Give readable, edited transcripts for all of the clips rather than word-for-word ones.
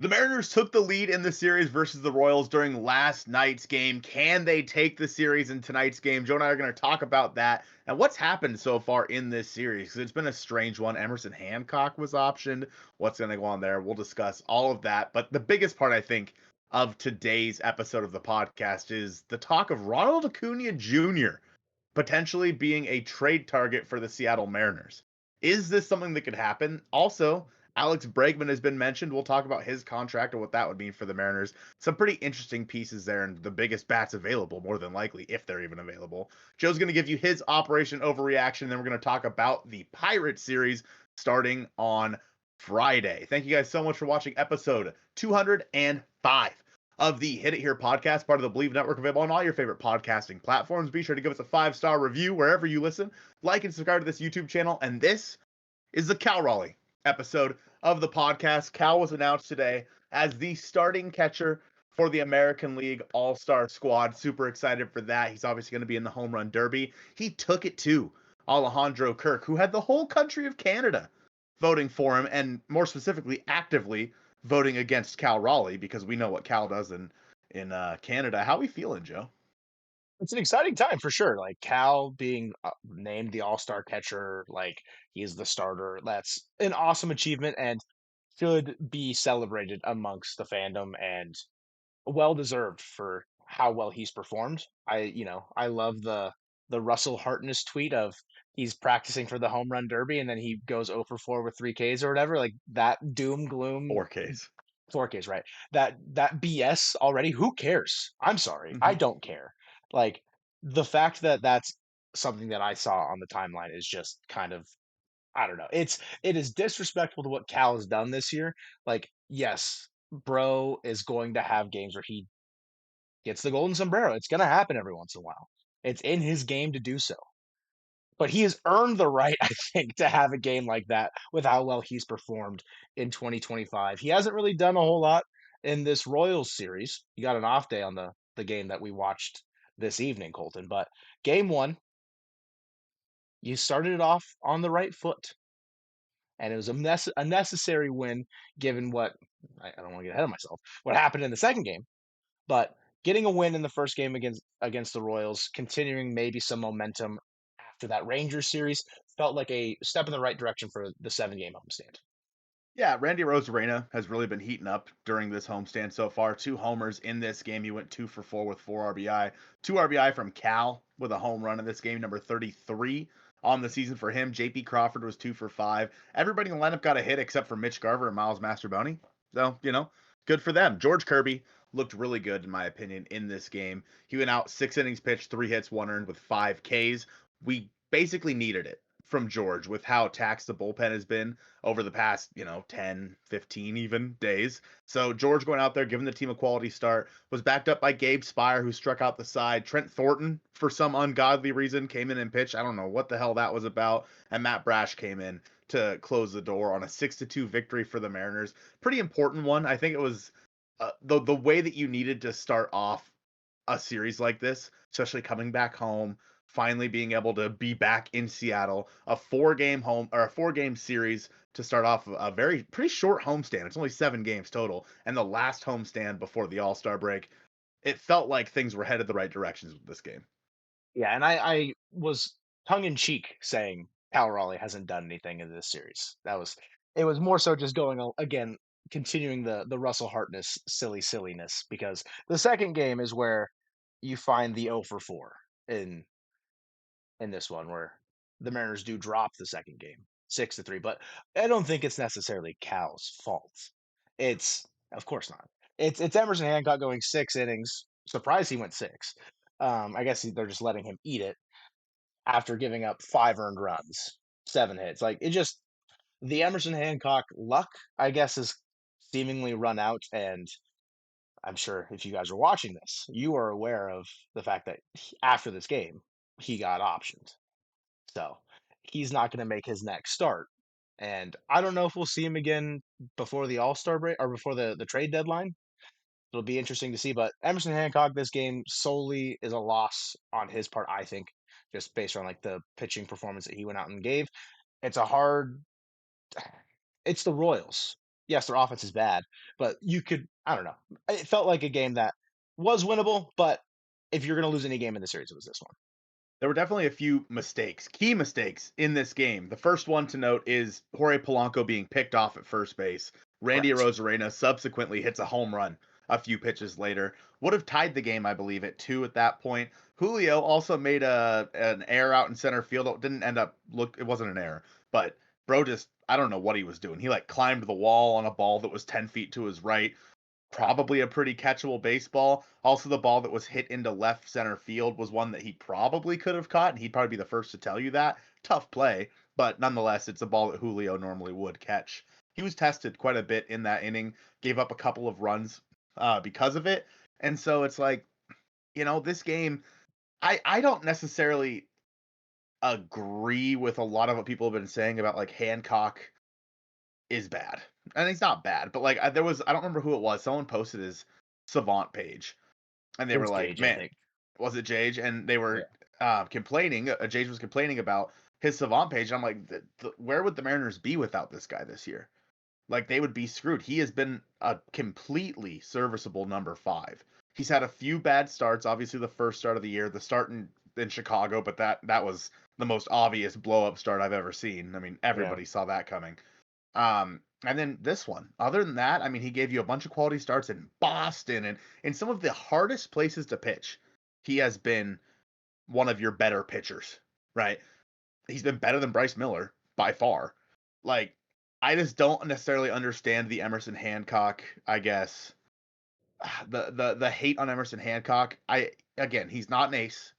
The Mariners took the lead in the series versus the Royals during last night's game. Can they take the series in tonight's game? Joe and I are going to talk about that and what's happened so far in this series because it's been a strange one. Emerson Hancock was optioned. What's going to go on there? We'll discuss all of that. But the biggest part, I think, of today's episode of the podcast is the talk of Ronald Acuna Jr. potentially being a trade target for the Seattle Mariners. Is this something that could happen? Also, Alex Bregman has been mentioned. We'll talk about his contract and what that would mean for the Mariners. Some pretty interesting pieces there, and the biggest bats available, more than likely, if they're even available. Joe's going to give you his Operation Overreaction, and then we're going to talk about the Pirates series starting on Friday. Thank you guys so much for watching episode 205 of the Hit It Here podcast, part of the Bleav Network, available on all your favorite podcasting platforms. Be sure to give us a 5-star review wherever you listen. Like and subscribe to this YouTube channel. And this is the Cal Raleigh episode of the podcast. Cal was announced today as the starting catcher for the American League All-Star squad. Super excited for that. He's obviously going to be in the home run derby. He took it to Alejandro Kirk, who had the whole country of Canada voting for him, and more specifically, actively voting against Cal Raleigh, because we know what Cal does in Canada. How are we feeling, Joe? It's an exciting time for sure. Like Cal being named the All-Star catcher, like he's the starter. That's an awesome achievement and should be celebrated amongst the fandom and well deserved for how well he's performed. I love the Russell Hartness tweet of he's practicing for the home run derby and then he goes 0 for 4 with 3 Ks or whatever. Like that doom gloom 4Ks. 4Ks, right? That BS already. Who cares? I'm sorry. I Mm-hmm. don't care. Like the fact that that's something that I saw on the timeline is just kind of I don't know. It is disrespectful to what Cal has done this year. Like, yes, bro is going to have games where he gets the golden sombrero. It's going to happen every once in a while. It's in his game to do so. But he has earned the right, I think, to have a game like that with how well he's performed in 2025. He hasn't really done a whole lot in this Royals series. He got an off day on the game that we watched this evening, Colton. But game one, you started it off on the right foot. And it was a necessary win given what I don't want to get ahead of myself, what happened in the second game. But getting a win in the first game against the Royals, continuing maybe some momentum after that Rangers series, felt like a step in the right direction for the 7-game homestand. Yeah, Randy Rosarena has really been heating up during this homestand so far. 2 homers in this game. He went 2 for 4 with 4 RBI. 2 RBI from Cal with a home run in this game, number 33 on the season for him. JP Crawford was 2 for 5. Everybody in the lineup got a hit except for Mitch Garver and Miles Mastroboni. So, good for them. George Kirby looked really good, in my opinion, in this game. He went out 6 innings pitched, 3 hits, 1 earned with 5 Ks. We basically needed it from George with how taxed the bullpen has been over the past, 10, 15 even days. So George going out there, giving the team a quality start, was backed up by Gabe Spire, who struck out the side. Trent Thornton, for some ungodly reason, came in and pitched. I don't know what the hell that was about. And Matt Brash came in to close the door on a 6-2 victory for the Mariners. Pretty important one. I think it was the way that you needed to start off a series like this, especially coming back home, finally being able to be back in Seattle, a 4-game series to start off a pretty short homestand. It's only 7 games total, and the last homestand before the All-Star break. It felt like things were headed the right directions with this game. Yeah, and I was tongue in cheek saying Cal Raleigh hasn't done anything in this series. It was more so just going again, continuing the Russell Hartness silliness because the second game is where you find the 0 for 4 in in this one where the Mariners do drop the second game, 6-3. But I don't think it's necessarily Cal's fault. It's of course not. It's Emerson Hancock going 6 innings. Surprised he went six. I guess they're just letting him eat it after giving up 5 earned runs, 7 hits. Like it just the Emerson Hancock luck, I guess, is seemingly run out. And I'm sure if you guys are watching this, you are aware of the fact that after this game, he got optioned. So he's not going to make his next start. And I don't know if we'll see him again before the All Star break or before the trade deadline. It'll be interesting to see. But Emerson Hancock, this game solely is a loss on his part, I think, just based on like the pitching performance that he went out and gave. It's a hard, it's the Royals. Yes, their offense is bad, but I don't know. It felt like a game that was winnable, but if you're going to lose any game in the series, it was this one. There were definitely a few mistakes, key mistakes in this game. The first one to note is Jorge Polanco being picked off at first base. Randy Correct. Arozarena subsequently hits a home run a few pitches later. Would have tied the game, I believe, at 2 at that point. Julio also made an error out in center field. It didn't end up it wasn't an error, but bro just I don't know what he was doing. He like climbed the wall on a ball that was 10 feet to his right, probably a pretty catchable baseball. Also, the ball that was hit into left center field was one that he probably could have caught, and he'd probably be the first to tell you that. Tough play, but nonetheless, it's a ball that Julio normally would catch. He was tested quite a bit in that inning, gave up a couple of runs because of it. And so it's like, this game, I don't necessarily agree with a lot of what people have been saying about like Hancock is bad. And he's not bad, but like I don't remember who it was. Someone posted his Savant page, and they It were was like, Gage, I "Man, think. was it Jage?" And they Yeah. were complaining. Jage was complaining about his Savant page. And I'm like, where would the Mariners be without this guy this year? Like they would be screwed. He has been a completely serviceable number 5. He's had a few bad starts. Obviously, the first start of the year, the start in Chicago, but that was the most obvious blow up start I've ever seen. I mean, Yeah. everybody saw that coming. And then this one. Other than that, I mean, he gave you a bunch of quality starts in Boston and in some of the hardest places to pitch. He has been one of your better pitchers, right? He's been better than Bryce Miller by far. Like, I just don't necessarily understand the Emerson Hancock, I guess. The hate on Emerson Hancock. He's not an ace.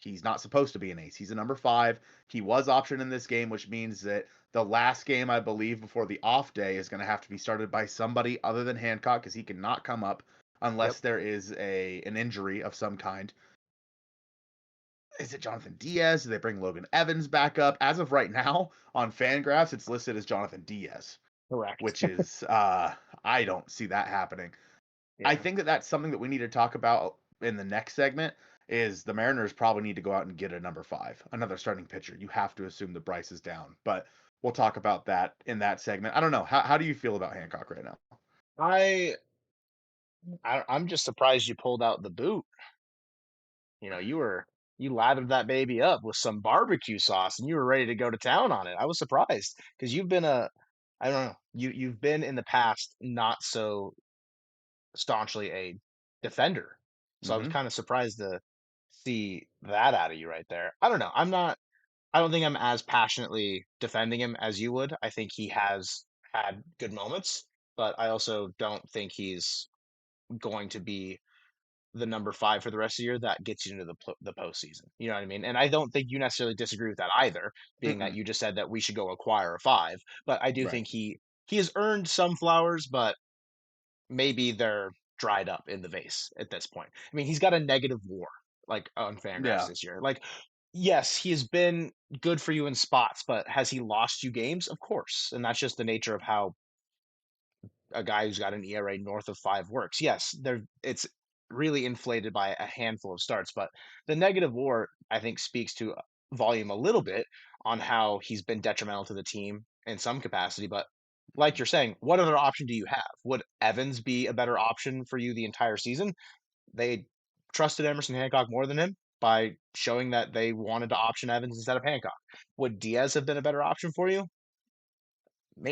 He's not supposed to be an ace. He's a number 5. He was optioned in this game, which means that the last game, I believe, before the off day is going to have to be started by somebody other than Hancock because he cannot come up Yep. unless there is an injury of some kind. Is it Jonathan Diaz? Do they bring Logan Evans back up? As of right now, on Fangraphs, it's listed as Jonathan Diaz, Correct. which is I don't see that happening. I Yeah. think that that's something that we need to talk about in the next segment is the Mariners probably need to go out and get a number 5, another starting pitcher. You have to assume that Bryce is down, but we'll talk about that in that segment. I don't know. How do you feel about Hancock right now? I, I'm just surprised you pulled out the boot. You lathered that baby up with some barbecue sauce and you were ready to go to town on it. I was surprised because I don't know, you've been in the past not so staunchly a defender. So I was Mm-hmm. kind of surprised to see that out of you right there. I don't know. I don't think I'm as passionately defending him as you would. I think he has had good moments, but I also don't think he's going to be the number 5 for the rest of the year that gets you into the postseason. You know what I mean? And I don't think you necessarily disagree with that either, being that Mm-mm. you just said that we should go acquire a 5. But I do Right. think he has earned some flowers, but maybe they're dried up in the vase at this point. I mean, he's got a negative WAR like on Fangraphs Yeah. this year. Like, yes, he has been good for you in spots, but has he lost you games? Of course, and that's just the nature of how a guy who's got an ERA north of 5 works. Yes, there it's really inflated by a handful of starts, but the negative WAR I think speaks to volume a little bit on how he's been detrimental to the team in some capacity. But like you're saying, what other option do you have? Would Evans be a better option for you the entire season? They trusted Emerson Hancock more than him by showing that they wanted to option Evans instead of Hancock. Would Diaz have been a better option for you?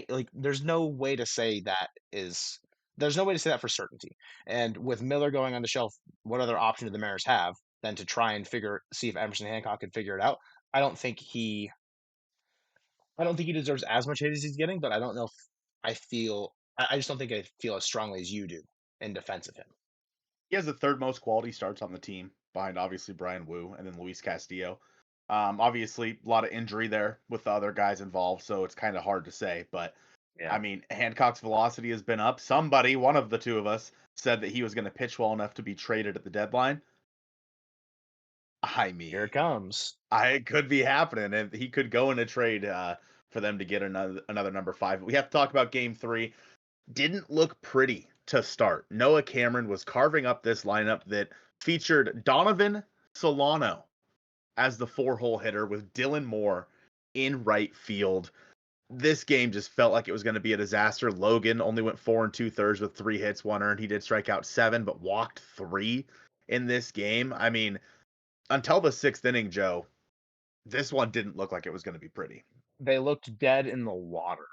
Like there's no way to say that is there's no way to say that for certainty. And with Miller going on the shelf, what other option do the Mariners have than to try and see if Emerson Hancock can figure it out? I don't think he I don't think he deserves as much hate as he's getting, but I don't know if I just don't think I feel as strongly as you do in defense of him. He has the third most quality starts on the team, behind obviously Brian Wu and then Luis Castillo. Obviously, a lot of injury there with the other guys involved, so it's kind of hard to say. But I Yeah. mean, Hancock's velocity has been up. Somebody, one of the two of us, said that he was going to pitch well enough to be traded at the deadline. I Here it mean, comes. it could be happening, and he could go in a trade for them to get another number 5. We have to talk about Game 3. Didn't look pretty to start. Noah Cameron was carving up this lineup that featured Donovan Solano as the 4-hole hitter with Dylan Moore in right field. this game just felt like it was going to be a disaster. Logan only went 4 2/3 with 3 hits, 1 earned. He did strike out 7, but walked 3 in this game. I mean, until the 6th inning, Joe, this one didn't look like it was going to be pretty. They looked dead in the water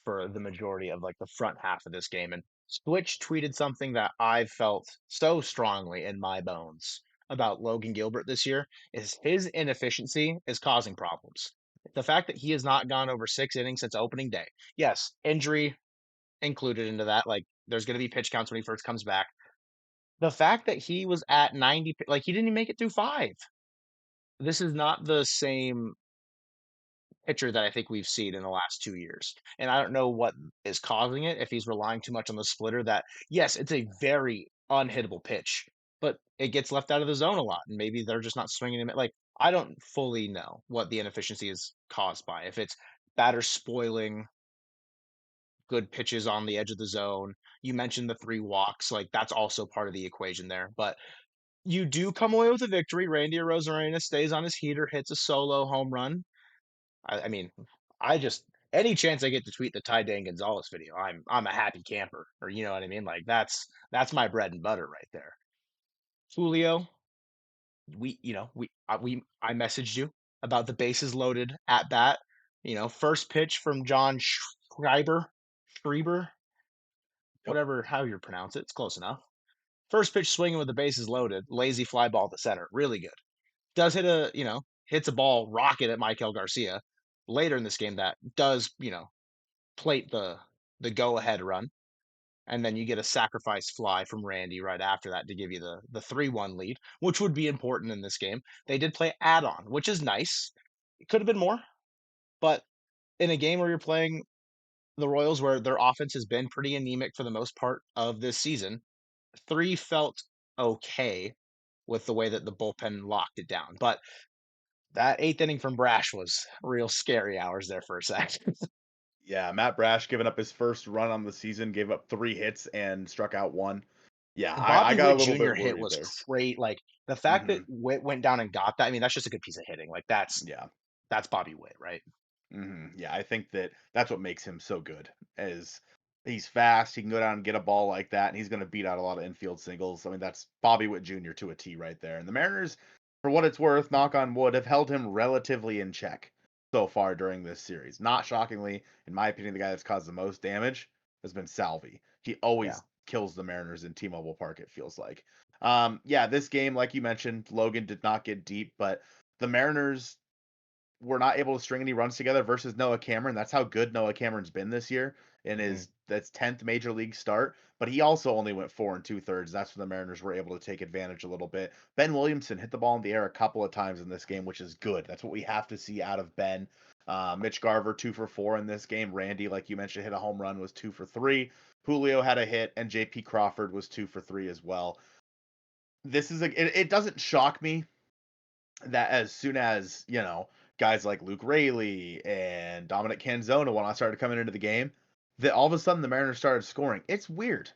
for the majority of like the front half of this game. And Switch tweeted something that I felt so strongly in my bones about Logan Gilbert this year is his inefficiency is causing problems. The fact that he has not gone over 6 innings since opening day. Yes, injury included into that. Like there's going to be pitch counts when he first comes back. The fact that he was at 90, like he didn't even make it through five. This is not the same pitcher that I think we've seen in the last 2 years. And I don't know what is causing it, if he's relying too much on the splitter that yes, it's a very unhittable pitch, but it gets left out of the zone a lot, and maybe they're just not swinging him like, I don't fully know what the inefficiency is caused by. If it's batters spoiling good pitches on the edge of the zone. You mentioned the 3 walks, like, that's also part of the equation there, but you do come away with a victory. Randy Arozarena stays on his heater, hits a solo home run. I mean, I just any chance I get to tweet the Ty Dan Gonzalez video, I'm a happy camper, or you know what I mean? Like that's my bread and butter right there. Julio, we I messaged you about the bases loaded at bat. First pitch from John Schreiber, Yep. whatever how you pronounce it, it's close enough. First pitch swinging with the bases loaded, lazy fly ball to center, really good. Does hits a ball rocket at Michael Garcia later in this game that does, plate the go ahead run. And then you get a sacrifice fly from Randy right after that to give you the 3-1 lead, which would be important in this game. They did play add on, which is nice. It could have been more, but in a game where you're playing the Royals, where their offense has been pretty anemic for the most part of this season, 3 felt okay with the way that the bullpen locked it down. But that 8th inning from Brash was real scary hours there for a sec. Yeah, Matt Brash giving up his first run on the season, gave up 3 hits and struck out 1. Yeah, I Bobby got a Witt little Jr. bit hit worried was there. great. Like the fact that Mhm. Witt went down and got that, I mean, that's just a good piece of hitting. Like Yeah. that's Bobby Witt, right? Yeah, I think that's what makes him so good. Is he's fast, he can go down and get a ball like that, and he's going to beat out a lot of infield singles. I mean, that's Bobby Witt Jr. to a T right there. And the Mariners, for what it's worth, knock on wood, have held him relatively in check so far during this series. Not shockingly, in my opinion, the guy that's caused the most damage has been Salvi. He Yeah. always kills the Mariners in T-Mobile Park, it feels like. Yeah, this game, like you mentioned, Logan did not get deep, but the Mariners were not able to string any runs together versus Noah Cameron. That's how good Noah Cameron's been this year in Mhm. his that's 10th major league start. But he also only went 4 2/3. That's when the Mariners were able to take advantage a little bit. Ben Williamson hit the ball in the air a couple of times in this game, which is good. That's what we have to see out of Ben. Mitch Garver 2 for 4 in this game. Randy, like you mentioned, hit a home run, was 2 for 3. Julio had a hit, and J.P. Crawford was 2 for 3 as well. It doesn't shock me that as soon as, guys like Luke Rayleigh and Dominic Canzona, when I started coming into the game, that all of a sudden the Mariners started scoring. It's weird.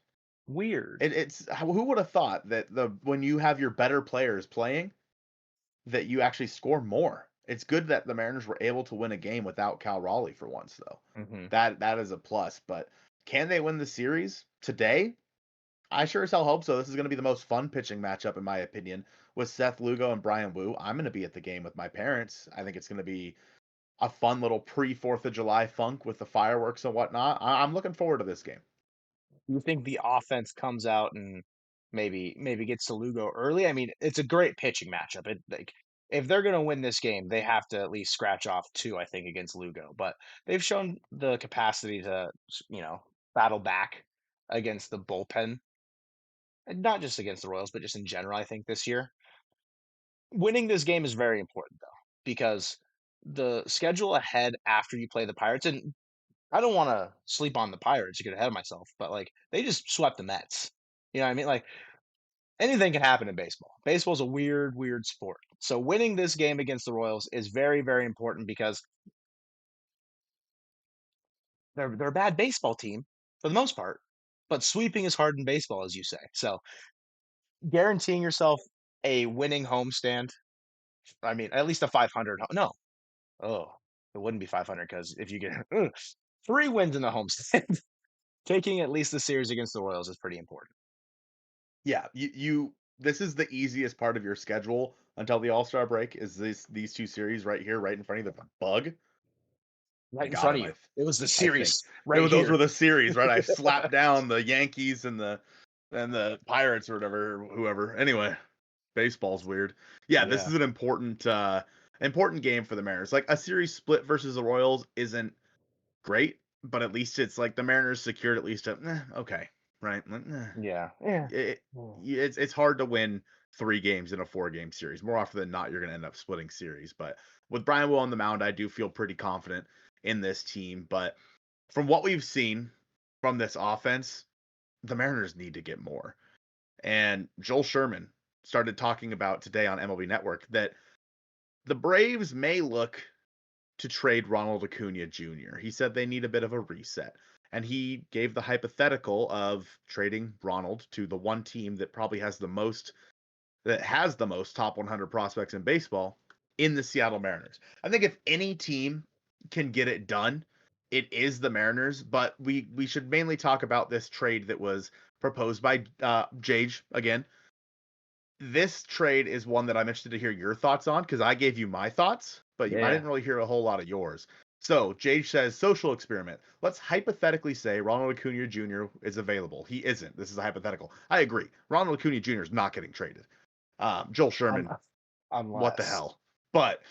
Weird. Who would have thought that the when you have your better players playing, that you actually score more. It's good that the Mariners were able to win a game without Cal Raleigh for once, though. Mhm. That is a plus. But can they win the series today? I sure as hell hope so. This is going to be the most fun pitching matchup, in my opinion, with Seth Lugo and Brian Wu. I'm going to be at the game with my parents. I think it's going to be a fun little pre-4th of July funk with the fireworks and whatnot. I'm looking forward to this game. You think the offense comes out and maybe gets to Lugo early? I mean, it's a great pitching matchup. Like if they're going to win this game, they have to at least scratch off 2, I think, against Lugo. But they've shown the capacity to, battle back against the bullpen, and not just against the Royals, but just in general, I think this year. Winning this game is very important though, because the schedule ahead after you play the Pirates, and I don't want to sleep on the Pirates to get ahead of myself, but like they just swept the Mets. You know what I mean? Like anything can happen in baseball. Baseball's a weird, weird sport. So winning this game against the Royals is very, very important because they're a bad baseball team for the most part, but sweeping is hard in baseball, as you say. So guaranteeing yourself a winning homestand. I mean, at least a 500. No. Oh. It wouldn't be 500 because if you get 3 wins in the homestand, taking at least the series against the Royals is pretty important. Yeah, you this is the easiest part of your schedule until the All-Star break is these two series right here, right in front of you. The bug. I Right in got front him. of you. It was the I think series right those were here. the series, right? I slapped down the Yankees and the Pirates or whatever, whoever. Anyway, baseball's weird. Yeah, this Yeah. is an important game for the Mariners. Like a series split versus the Royals isn't great, but at least it's like the Mariners secured at least okay, right? Yeah. Yeah. It, Mm. it's hard to win 3 games in a 4-game series. More often than not, you're going to end up splitting series. But with Brian Will on the mound, I do feel pretty confident in this team. But from what we've seen from this offense, the Mariners need to get more. And Joel Sherman started talking about today on MLB Network that the Braves may look to trade Ronald Acuna Jr. He said they need a bit of a reset. And he gave the hypothetical of trading Ronald to the one team that has the most top 100 prospects in baseball in the Seattle Mariners. I think if any team can get it done, it is the Mariners, but we should mainly talk about this trade that was proposed by Jage again. This trade is one that I'm interested to hear your thoughts on because I gave you my thoughts, but I Yeah. didn't really hear a whole lot of yours. So Jage says social experiment. Let's hypothetically say Ronald Acuna Jr. is available. He isn't. This is a hypothetical. I agree. Ronald Acuna Jr. is not getting traded. Joel Sherman, Un- what the unless. hell? But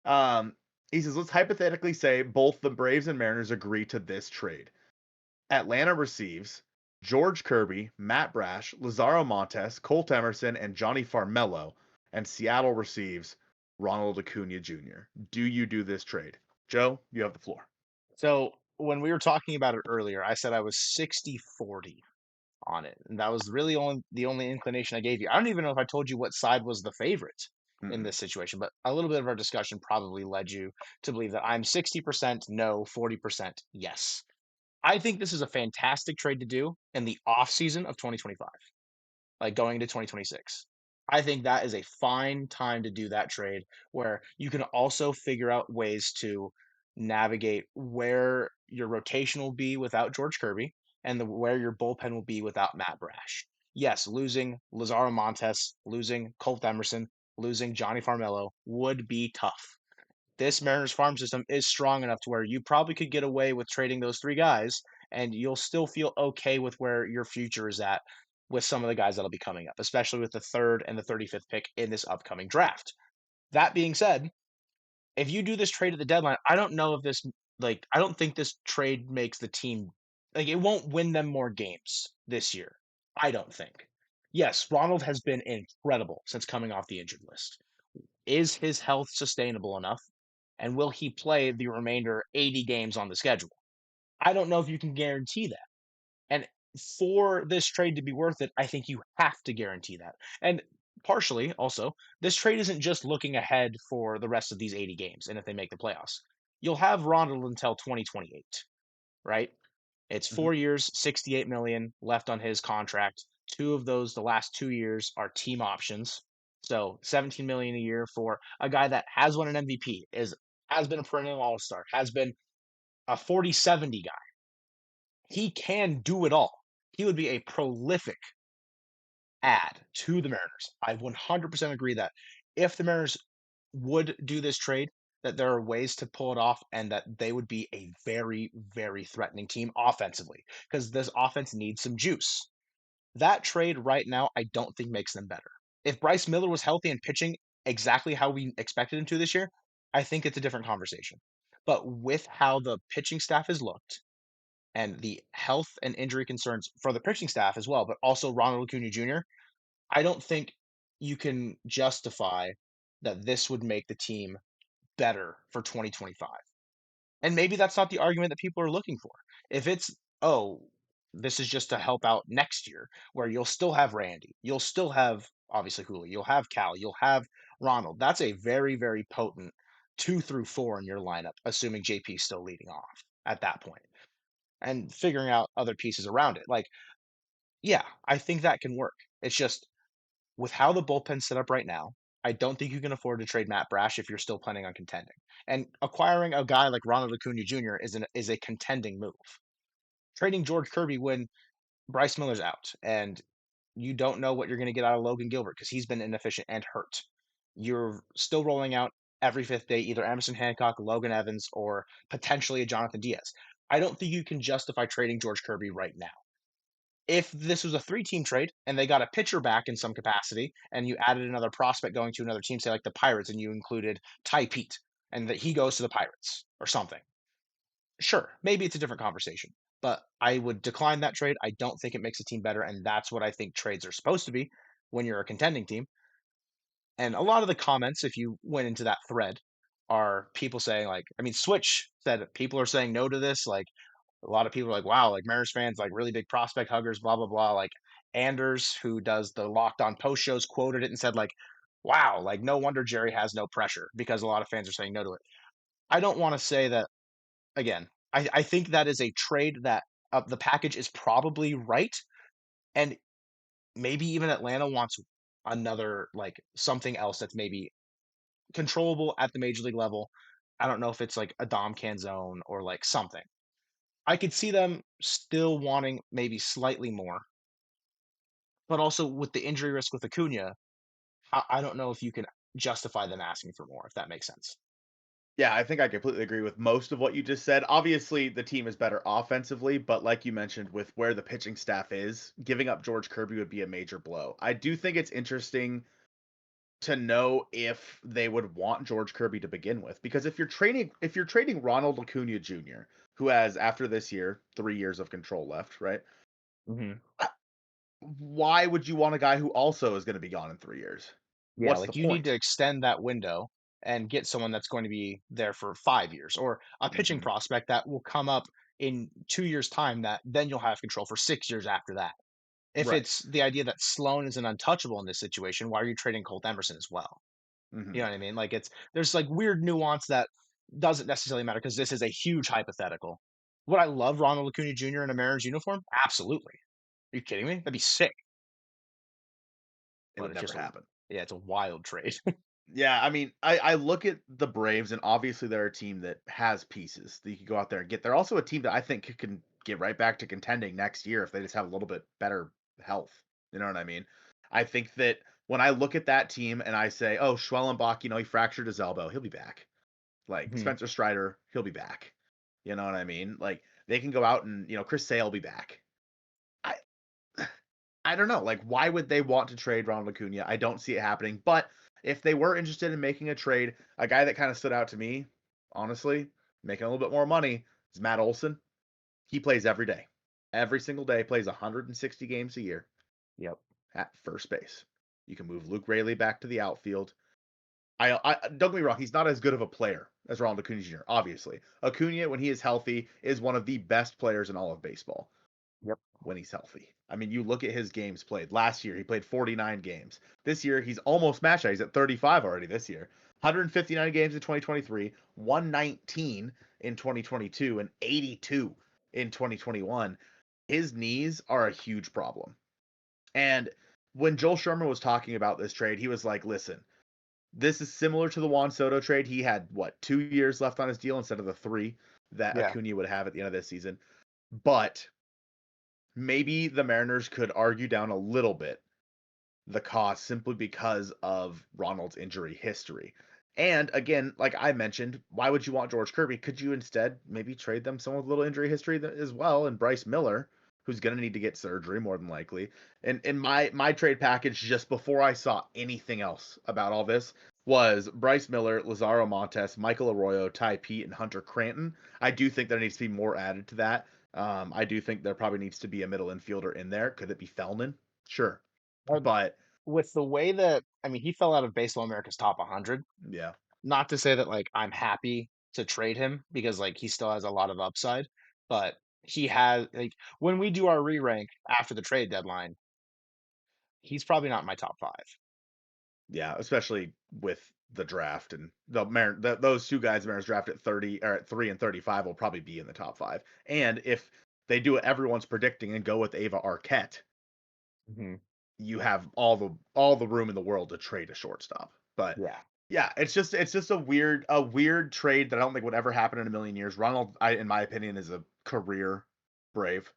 um, he says, let's hypothetically say both the Braves and Mariners agree to this trade. Atlanta receives George Kirby, Matt Brash, Lazaro Montes, Colt Emerson, and Johnny Farmelo, and Seattle receives Ronald Acuna Jr. Do you do this trade? Joe, you have the floor. So when we were talking about it earlier, I said I was 60-40 on it. And that was really the only inclination I gave you. I don't even know if I told you what side was the favorite in Mm-mm. this situation, but a little bit of our discussion probably led you to believe that I'm 60% no, 40% yes. I think this is a fantastic trade to do in the off season of 2025, like going into 2026. I think that is a fine time to do that trade where you can also figure out ways to navigate where your rotation will be without George Kirby and where your bullpen will be without Matt Brash. Yes, losing Lazaro Montes, losing Colt Emerson, losing Johnny Farmelo would be tough. This Mariners farm system is strong enough to where you probably could get away with trading those 3 guys and you'll still feel okay with where your future is at with some of the guys that'll be coming up, especially with the 3rd and the 35th pick in this upcoming draft. That being said, if you do this trade at the deadline, I don't know if this I don't think this trade makes the team it won't win them more games this year. I don't think. Yes, Ronald has been incredible since coming off the injured list. Is his health sustainable enough? And will he play the remainder 80 games on the schedule? I don't know if you can guarantee that. And for this trade to be worth it, I think you have to guarantee that. And partially also, this trade isn't just looking ahead for the rest of these 80 games and if they make the playoffs. You'll have Ronald until 2028, right? It's Mhm. 4 years, 68 million left on his contract. Two of those, the last 2 years, are team options. So 17 million a year for a guy that has won an MVP, has been a perennial all-star, has been a 40-70 guy. He can do it all. He would be a prolific add to the Mariners. I 100% agree that if the Mariners would do this trade, that there are ways to pull it off and that they would be a very, very threatening team offensively because this offense needs some juice. That trade right now, I don't think makes them better. If Bryce Miller was healthy and pitching exactly how we expected him to this year, I think it's a different conversation. But with how the pitching staff has looked and the health and injury concerns for the pitching staff as well, but also Ronald Acuna Jr., I don't think you can justify that this would make the team better for 2025. And maybe that's not the argument that people are looking for. If it's, oh, this is just to help out next year, where you'll still have Randy, you'll still have obviously Julio, you'll have Cal, you'll have Ronald. That's a very, very potent 2 through 4 in your lineup, assuming JP is still leading off at that point, and figuring out other pieces around it. Like, yeah, I think that can work. It's just with how the bullpen's set up right now, I don't think you can afford to trade Matt Brash if you're still planning on contending. And acquiring a guy like Ronald Acuna Jr. is a contending move. Trading George Kirby when Bryce Miller's out and you don't know what you're going to get out of Logan Gilbert because he's been inefficient and hurt. You're still rolling out every fifth day either Emerson Hancock, Logan Evans, or potentially a Jonathan Diaz. I don't think you can justify trading George Kirby right now. If this was a three-team trade and they got a pitcher back in some capacity and you added another prospect going to another team, say like the Pirates, and you included Ty Pete and that he goes to the Pirates or something, sure, maybe it's a different conversation. But I would decline that trade. I don't think it makes a team better, and that's what I think trades are supposed to be when you're a contending team. And a lot of the comments, if you went into that thread, are people saying like, I mean, Switch said people are saying no to this. Like a lot of people are like, wow, like Mariners fans, like really big prospect huggers, blah blah blah. Like Anders, who does the Locked On post shows, quoted it and said like, wow, like no wonder Jerry has no pressure because a lot of fans are saying no to it. I don't want to say that again. I think that is a trade that the package is probably right, and maybe even Atlanta wants another like something else that's maybe controllable at the major league level. I don't know if it's like a Dom Canzone or like something. I could see them still wanting maybe slightly more, but also with the injury risk with Acuna, I don't know if you can justify them asking for more, if that makes sense. Yeah, I think I completely agree with most of what you just said. Obviously, the team is better offensively, but like you mentioned, with where the pitching staff is, giving up George Kirby would be a major blow. I do think it's interesting to know if they would want George Kirby to begin with, because if you're trading Ronald Acuna Jr., who has after this year 3 years of control left, right? Hmm. Uh, Why would you want a guy who also is going to be gone in 3 years? Yeah, What's the like you need to point? extend that window and get someone that's going to be there for 5 years or a pitching Hmm. prospect that will come up in 2 years' time that then you'll have control for 6 years after that. If Right. it's the idea that Sloan is an untouchable in this situation, why are you trading Colt Emerson as well? You Hmm. know what I mean? Like there's like weird nuance that doesn't necessarily matter because this is a huge hypothetical. Would I love Ronald Acuna Jr. in a Mariners uniform? Absolutely. Are you kidding me? That'd be sick. It But would it's never just a happen. yeah, it's a wild trade. Yeah, I mean, I look at the Braves, and obviously they're a team that has pieces that you could go out there and get. They're also a team that I think can get right back to contending next year if they just have a little bit better health. You know what I mean? I think that when I look at that team and I say, oh, Schwellenbach, he fractured his elbow, he'll be back. Like Mhm. Spencer Strider, he'll be back. You know what I mean? Like they can go out and Chris Sale will be back. I I don't know. Like, why would they want to trade Ronald Acuna? I don't see it happening. But if they were interested in making a trade, a guy that kind of stood out to me, honestly, making a little bit more money, is Matt Olson. He plays every day, every single day. Plays 160 games a year Yep. at first base. You can move Luke Rayleigh back to the outfield. Don't get me wrong. He's not as good of a player as Ronald Acuna Jr. Obviously, Acuna, when he is healthy, is one of the best players in all of baseball Yep. when he's healthy. I mean, you look at his games played. Last year, he played 49 games. This year, he's almost matched that. He's at 35 already this year. 159 games in 2023, 119 in 2022, and 82 in 2021. His knees are a huge problem. And when Joel Sherman was talking about this trade, he was like, listen, this is similar to the Juan Soto trade. He had, 2 years left on his deal instead of the three that Yeah. Acuna would have at the end of this season. But maybe the Mariners could argue down a little bit the cost simply because of Ronald's injury history. And again, like I mentioned, why would you want George Kirby? Could you instead maybe trade them someone with a little injury history as well, and Bryce Miller, who's going to need to get surgery more than likely. And in my trade package, just before I saw anything else about all this, was Bryce Miller, Lazaro Montes, Michael Arroyo, Ty Pete, and Hunter Cranton. I do think there needs to be more added to that. I do think there probably needs to be a middle infielder in there. Could it be Fellman? Sure, Uh, but with the way that I mean, he fell out of Baseball America's top 100. yeah. Not to say that like I'm happy to trade him because like he still has a lot of upside, but he has like when we do our re-rank after the trade deadline, he's probably not in my top 5. Yeah, especially with the draft and those two guys the Mariners draft at 30 or at 3 and 35 will probably be in the top 5. And if they do what everyone's predicting and go with Ava Arquette, Mhm. you have all the room in the world to trade a shortstop. But Yeah. yeah, it's just a weird trade that I don't think would ever happen in a million years. Ronald, in my opinion, is a career Brave.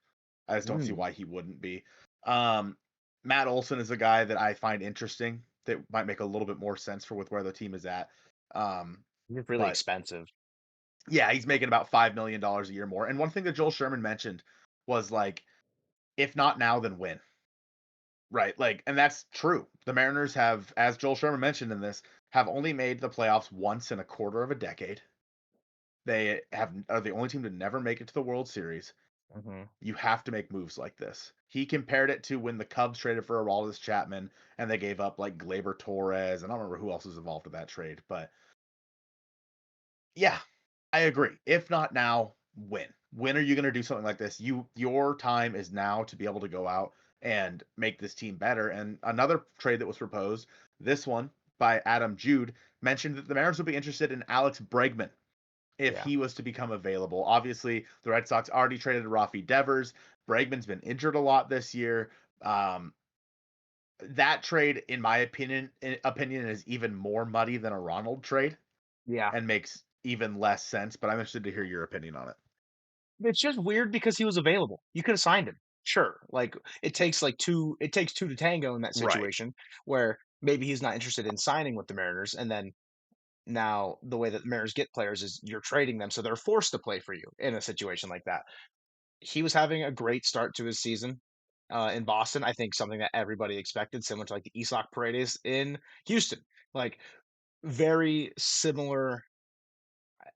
I just don't see Mm, why he wouldn't be. Um, Matt Olson is a guy that I find interesting that might make a little bit more sense for with where the team is at. Um, it's really but expensive. yeah, he's making about $5 million a year more. And one thing that Joel Sherman mentioned was like, if not now, then when? Right. Like, and that's true. The Mariners have, as Joel Sherman mentioned in this, have only made the playoffs once in a quarter of a decade. They are the only team to never make it to the World Series. Hmm. You have to make moves like this. He compared it to when the Cubs traded for Aroldis Chapman and they gave up like Gleyber Torres. And I don't remember who else was involved with that trade, but yeah, I agree. If not now, when? When are you going to do something like this? Your time is now to be able to go out and make this team better. And another trade that was proposed, this one by Adam Jude, mentioned that the Mariners would be interested in Alex Bregman if Yeah. he was to become available. Obviously, the Red Sox already traded Rafi Devers. Bregman's been injured a lot this year. Um, that trade, in my opinion, is even more muddy than a Ronald trade Yeah. and makes even less sense. But I'm interested to hear your opinion on it. It's just weird because he was available. You could have signed him. Sure. Like it takes two to tango in that Right. situation where maybe he's not interested in signing with the Mariners. And then now the way that the Mariners get players is you're trading them. So they're forced to play for you in a situation like that. He was having a great start to his season in Boston. I think something that everybody expected, similar to like the Isak Paredes in Houston. Like very similar,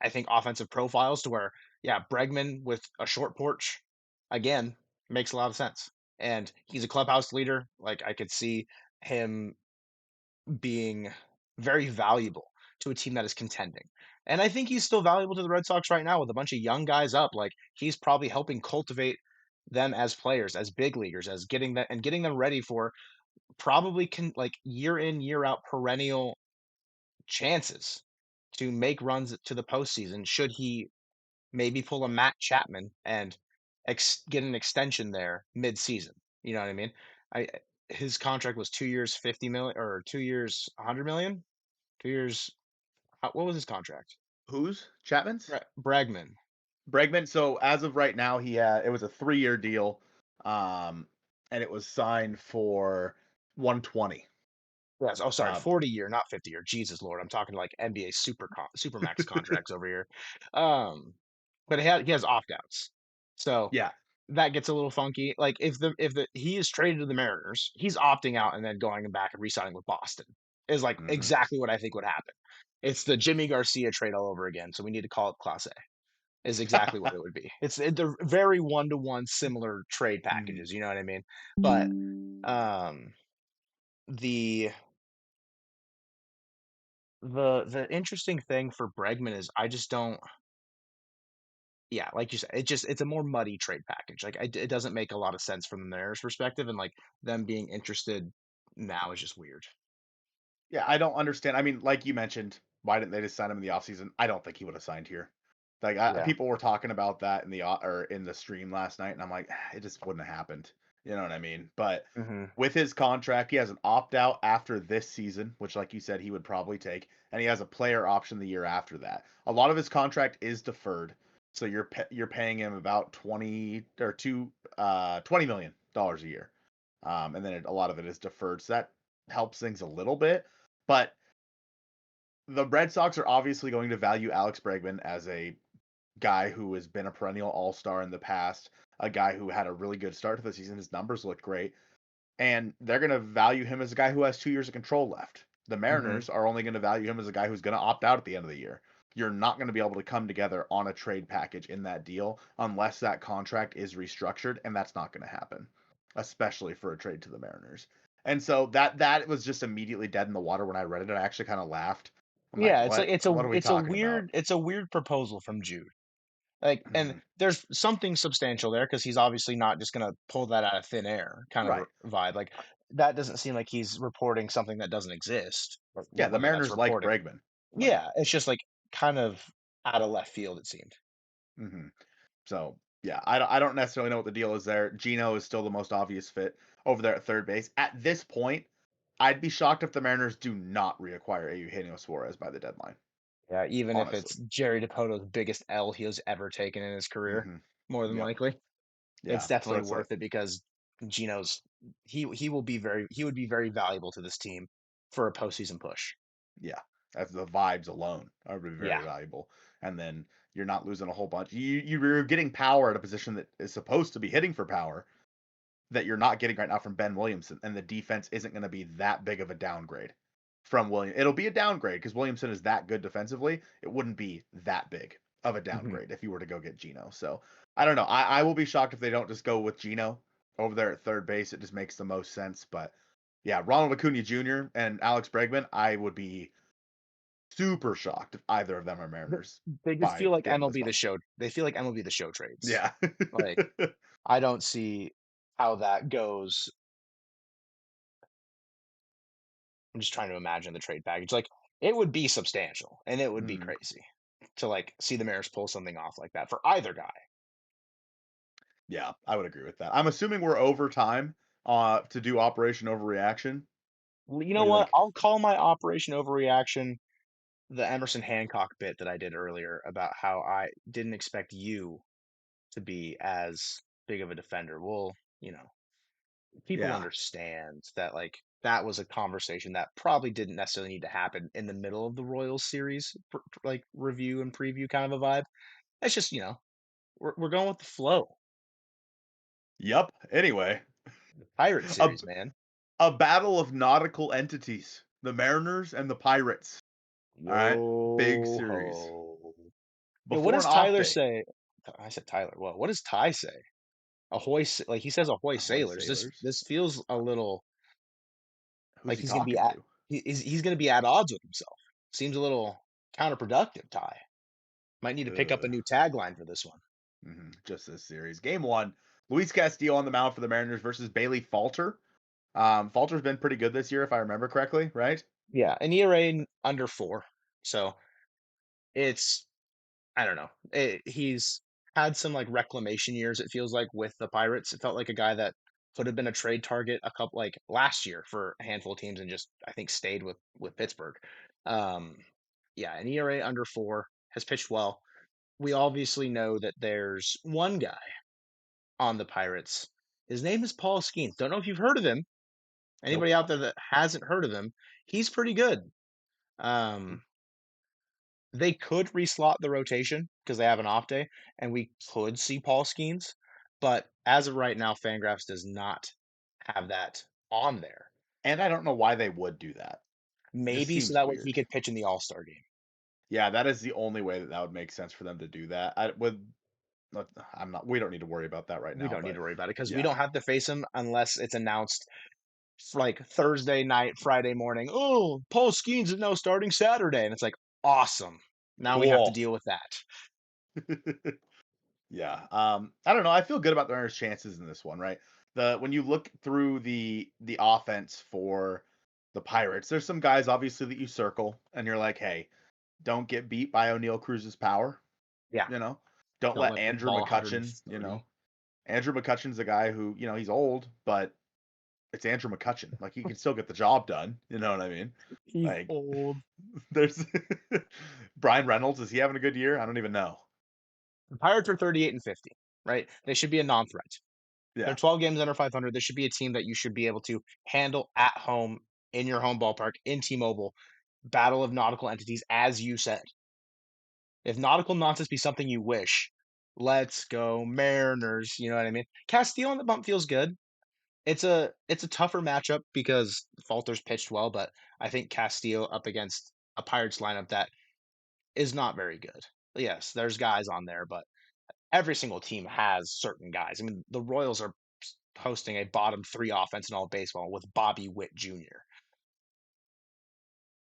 I think, offensive profiles to where, yeah, Bregman with a short porch, again, makes a lot of sense. And he's a clubhouse leader. Like I could see him being very valuable to a team that is contending. And I think he's still valuable to the Red Sox right now with a bunch of young guys up. Like he's probably helping cultivate them as players, as big leaguers, as getting them ready for probably can like year in, year out perennial chances to make runs to the postseason should he maybe pull a Matt Chapman and get an extension there mid-season. You know what I mean? I his contract was 2 years, 50 million, or 2 years, 100 million. 2 years. What was his contract? Who's Chapman's? Bregman. Bregman. So as of right now, it was a 3-year deal, um, and it was signed for 120. Yes. Oh, sorry, Uh, 40-year, not 50-year. Jesus Lord, I'm talking like NBA supermax contracts over here. Um, but he has opt outs, so yeah. that gets a little funky. Like if the he is traded to the Mariners, he's opting out and then going back and re-signing with Boston is like Hmm. exactly what I think would happen. It's the Jimmy Garcia trade all over again. So we need to call it Class A. Is exactly what it would be. They're very one-to-one similar trade Hmm. packages. You know what I mean? But um, the the interesting thing for Bregman is I just don't. Yeah, like you said, it's a more muddy trade package. Like it doesn't make a lot of sense from the Mariners' perspective, and like them being interested now is just weird. Yeah, I don't understand. I mean, like you mentioned, why didn't they just sign him in the offseason? I don't think he would have signed here. Like Yeah. people were talking about that in the stream last night, and I'm like, "Ah, it just wouldn't have happened." You know what I mean? But Hmm. with his contract, he has an opt out after this season, which, like you said, he would probably take, and he has a player option the year after that. A lot of his contract is deferred, so you're paying him about 20 million dollars a year, and then a lot of it is deferred, so that helps things a little bit. But the Red Sox are obviously going to value Alex Bregman as a guy who has been a perennial all star in the past, a guy who had a really good start to the season. His numbers look great. And they're going to value him as a guy who has 2 years of control left. The Hmm. Mariners are only going to value him as a guy who's going to opt out at the end of the year. You're not going to be able to come together on a trade package in that deal unless that contract is restructured, and that's not going to happen, especially for a trade to the Mariners. And so that was just immediately dead in the water when I read it. I actually kind of laughed. I'm like, Yeah, it's like what? What are we talking about? it's a weird proposal from Jude. Like, and Mhm. there's something substantial there because he's obviously not just gonna pull that out of thin air kind of Right. vibe. Like that doesn't seem like he's reporting something that doesn't exist, or Yeah, the whether that's Mariners like reporting. Bregman. Like, Yeah, it's just like kind of out of left field. It seemed. hmm so yeah, I don't necessarily know what the deal is there. Gino is still the most obvious fit over there at third base. At this point, I'd be shocked if the Mariners do not reacquire Eugenio Suarez by the deadline, Yeah, even if honestly. it's Jerry DePoto's biggest L he has ever taken in his career, Hmm. more than Yep. likely. It's Yeah. So definitely it's like, worth it because Gino's he would be very valuable to this team for a postseason push. yeah, that's the vibes alone are Yeah. very valuable. And then you're not losing a whole bunch. You're getting power at a position that is supposed to be hitting for power that you're not getting right now from Ben Williamson, and the defense isn't going to be that big of a downgrade from William. It'll be a downgrade because Williamson is that good defensively. It wouldn't be that big of a Mhm. downgrade if you were to go get Gino. So I don't know. I will be shocked if they don't just go with Gino over there at third base. It just makes the most sense. But yeah, Ronald Acuna Jr. and Alex Bregman, I would be super shocked if either of them are Th Mariners They just by feel like the end of this MLB The month. Show they feel like MLB The Show trades. Yeah. Like, I don't see how that goes. I'm just trying to imagine the trade package. Like, it would be substantial, and it would be Mhm. crazy to, like, see the Mariners pull something off like that for either guy. Yeah, I would agree with that. I'm assuming we're over time to do Operation Overreaction. Well, you What know do you what? think? I'll call my Operation Overreaction the Emerson Hancock bit that I did earlier about how I didn't expect you to be as big of a defender. Well, you know, people Yeah. understand that, like, that was a conversation that probably didn't necessarily need to happen in the middle of the Royals series, like review and preview kind of a vibe. It's just, we're going with the flow. Yep. Anyway, Pirate a series, man. a battle of nautical entities. The Mariners and the Pirates. All right. Big Yo series. ho. Yo, what Before an does off Tyler day. say? I said Tyler. Well, what does Ty say? Ahoy! Like he says, ahoy, Ahoy sailors. This sailors. this feels a little Who's like he he's gonna be talking at to? he's gonna be at odds with himself. Seems a little counterproductive, Ty. Might need to pick up a Ugh. new tagline for this one. Just this series. Game one. Luis Castillo on the mound for the Mariners versus Bailey Falter. Falter's been pretty good this year, if I remember correctly, right? Yeah, an ERA under 4. So it's I don't know. He's had some like reclamation years. It feels like with the Pirates. It felt like a guy that could have been a trade target a couple like last year for a handful of teams and just I think stayed with Pittsburgh. Um, yeah, an ERA under 4 has pitched well. We obviously know that there's one guy on the Pirates. His name is Paul Skeens. Don't know if you've heard of him. Nope. Anybody out there that hasn't heard of him, he's pretty good. Um, they could reslot the rotation because they have an off day, and we could see Paul Skeens. But as of right now, Fangraphs does not have that on there. And I don't know why they would do that. It just Maybe so seems that way he weird. could pitch in the All-Star game. Yeah, that is the only way that would make sense for them to do that. I would. I'm not. We don't need to worry about that right We now. don't need But to worry about it because we yeah, don't have to face him unless it's announced like Thursday night, Friday morning. Oh, Paul Skeens is now starting Saturday, and it's like awesome. Now we have to cool. deal with that. Yeah. I don't know. I feel good about the Mariners' chances in this one, right? When you look through the offense for the Pirates, there's some guys obviously that you circle, and you're like, hey, don't get beat by O'Neill Cruz's power. Yeah, You know, don't don't let let the Andrew ball McCutcheon. 130. Andrew McCutcheon's a guy who he's old, but it's Andrew McCutcheon. Like he can still get the job done. You know what I mean? He's Like old. there's Brian Reynolds. Is he having a good year? I don't even know. The Pirates are 38 and 50, right? They should be a non-threat. They're Yeah. 12 games under 500. This should be a team that you should be able to handle at home in your home ballpark in T-Mobile. Battle of nautical entities, as you said. If nautical nonsense be something you wish, let's go Mariners. You know what I mean? Castillo on the bump feels good. It's a tougher matchup because Falter's pitched well, but I think Castillo up against a Pirates lineup that is not very good. Yes, there's guys on there, but every single team has certain guys. I mean, the Royals are hosting a bottom 3 offense in all of baseball with Bobby Witt Jr.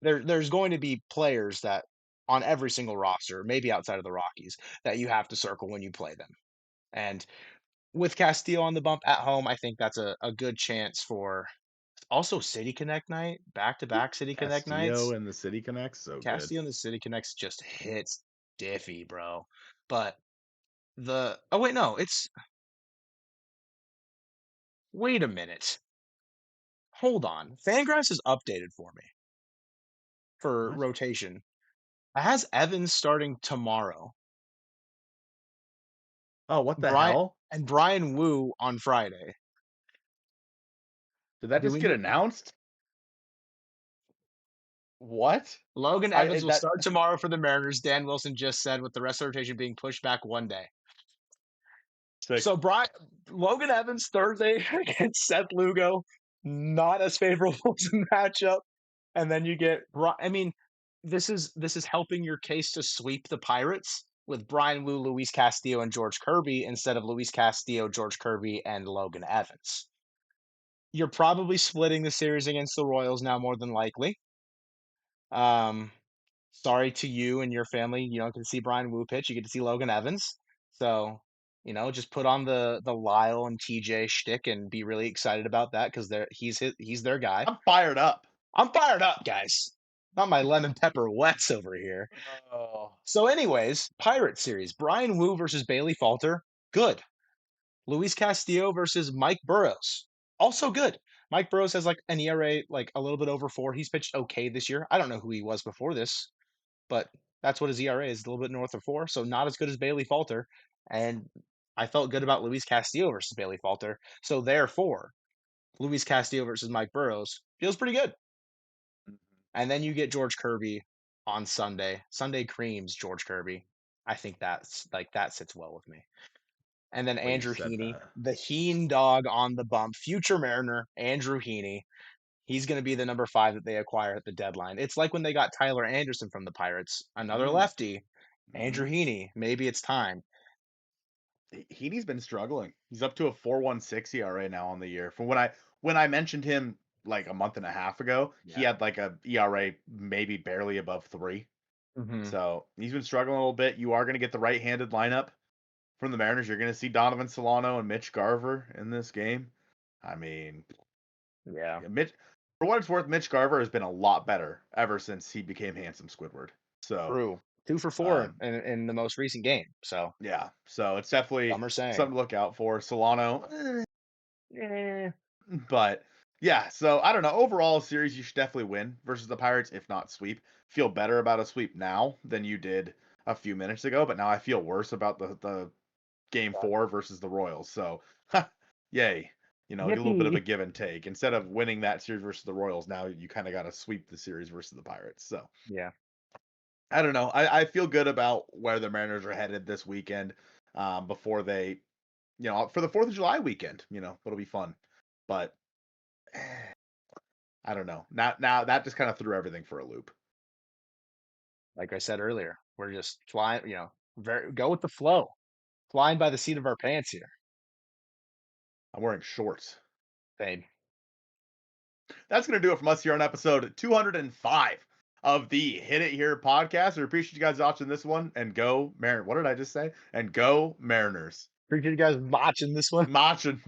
There's going to be players that on every single roster, maybe outside of the Rockies, that you have to circle when you play them. And with Castillo on the bump at home, I think that's a good chance for also City Connect night, back-to-back City Connect Castillo nights. and the City Connects, so good. Castillo and the City Connects just hits diffy, bro. But the oh wait, no, it's wait a minute. hold on. Fangraphs is updated for me for What? rotation. It has Evans starting tomorrow. Oh, what the Brian hell? and Brian Wu on Friday. Did that Do just we get need announced? What? Logan I Evans will that start tomorrow for the Mariners, Dan Wilson just said, with the rest of the rotation being pushed back one day. sick. So Logan Evans Thursday against Seth Lugo, not as favorable as a matchup. And then you get I mean, this is helping your case to sweep the Pirates with Brian Wu, Luis Castillo, and George Kirby instead of Luis Castillo, George Kirby, and Logan Evans. You're probably splitting the series against the Royals now, more than likely. Um, Sorry to you and your family. You don't get to see Brian Wu pitch. You get to see Logan Evans. So, just put on the Lyle and TJ shtick and be really excited about that because he's their guy. I'm fired up. I'm fired up, guys. Not my lemon pepper wets over here. Oh. So, anyways, Pirate series: Brian Wu versus Bailey Falter, good. Luis Castillo versus Mike Burrows, also good. Mike Burrows has like an ERA like a little bit over 4. He's pitched okay this year. I don't know who he was before this, but that's what his ERA is, a little bit north of 4, so not as good as Bailey Falter. And I felt good about Luis Castillo versus Bailey Falter. So therefore, Luis Castillo versus Mike Burrows feels pretty good. And then you get George Kirby on Sunday. Sunday creams George Kirby. I think that sits well with me. And then Well, you Andrew said Heaney, that. the Heen dog on the bump, future Mariner, Andrew Heaney. He's going to be the number 5 that they acquire at the deadline. It's like when they got Tyler Anderson from the Pirates, another Mm. lefty, Mm-hmm. Andrew Heaney. Maybe it's time. Heaney's been struggling. He's up to a 4.16 ERA now on the year. From when I mentioned him like a month and a half ago, he Yeah. had like a ERA maybe barely above 3. Mm-hmm. So he's been struggling a little bit. You are going to get the right-handed lineup from the Mariners. You're going to see Donovan Solano and Mitch Garver in this game. I mean, Yeah. Mitch, for what it's worth, Mitch Garver has been a lot better ever since he became Handsome Squidward. So, True. 2 for 4 um, in the most recent game. So yeah, so it's definitely some are saying. something to look out for. Solano, Eh. but yeah, so I don't know. Overall, series you should definitely win versus the Pirates, if not sweep. Feel better about a sweep now than you did a few minutes ago, but now I feel worse about the game 4 versus the Royals. So, yay. Get a little bit of a Yippee. give and take. Instead of winning that series versus the Royals, now you kind of got to sweep the series versus the Pirates. So, Yeah. I don't know. I feel good about where the Mariners are headed this weekend before they, for the 4th of July weekend, it'll be fun. But I don't know. Now that just kind of threw everything for a loop. Like I said earlier, we're just flying, go with the flow. Flying by the seat of our pants here. I'm wearing shorts. Babe. That's going to do it from us here on episode 205 of the Hit It Here podcast. We appreciate you guys watching this one, and go Mariners. What did I just say? And go Mariners. Appreciate you guys watching this one. Marching.